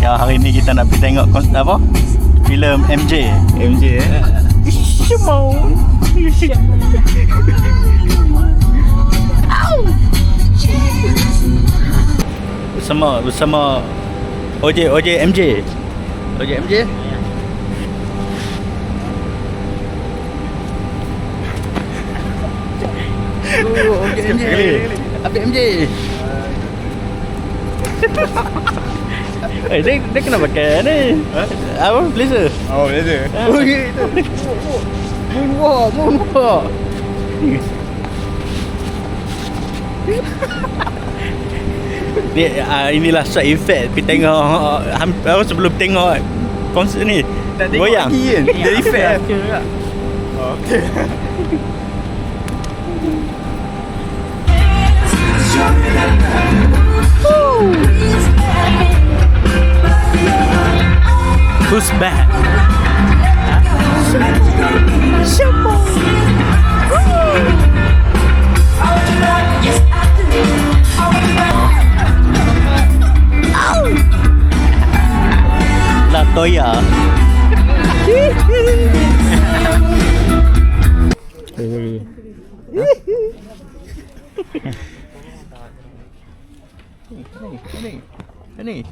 Ya, hari ni kita nak pergi tengok apa? Filem MJ. Shimon. Bersama OJ MJ. OJ MJ. OJ MJ. Update MJ. Dia kena pakai ni. Apa? Blazer. Oh, blazer. Okey itu. Moonwalk. Ni inilah side effect pergi tengok sebelum tengok konsert ni. Goyang. Dia effect. Okey. Who's back? La Toya. Ini.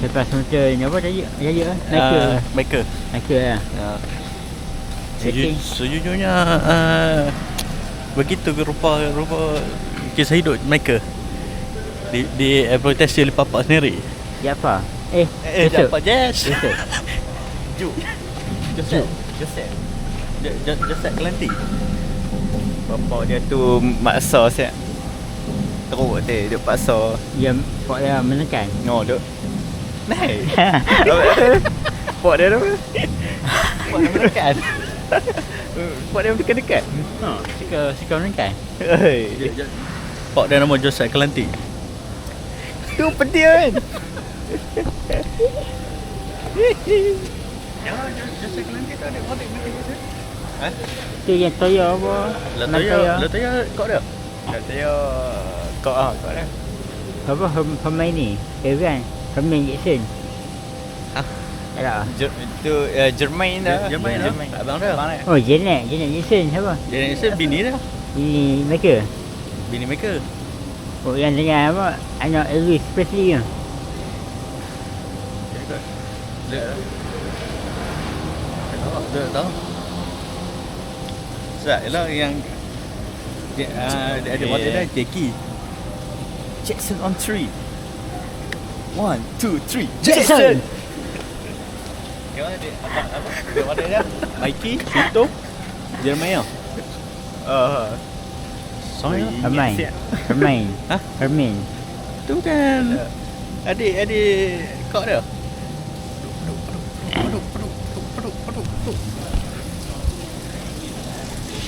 Lepas macam apa Jaya Maker. lah. Setting. Sejujurnya begitu rupa kisah hidup Maker di advertise oleh Papa sendiri. Ya apa? Dapat Jess. Joseph Kelanti. Bapak dia tu maksa siap. Teruk dia paksa. Dia buat dia menekan. No, duk. Naik. Pak dia tu. Pak dia mendekat. Pak dia dekat-dekat. Suka menekan. Pak dia nama Joseph Kelanti. Tu pedih kan. Joseph Kelanti tu ada hodik macam Tu yang Toya apa? Lataya kau dia. Katanya kau dia. Apa pemain ni? Evan Herman Jackson. Hah? Ada. Tu Jermain dah. Jermain dah. Abang dia. Oh, Janet Jackson siapa? Dia ni bini dia. Ini mereka. Bini Maker. Oh, yang dengan apa? Anak Elvis Presley tu. Dia tahu. Ialah yang dia ada wadah dah Jackie. Jackson on 3. 1, 2, 3. Jackson. Gimana dia? Apa? Dia wadah dia? Mikey, Vito, Jeremiah. Sorry. Herman. Hah? Herman. Tu kan adik kau dia. Peduk.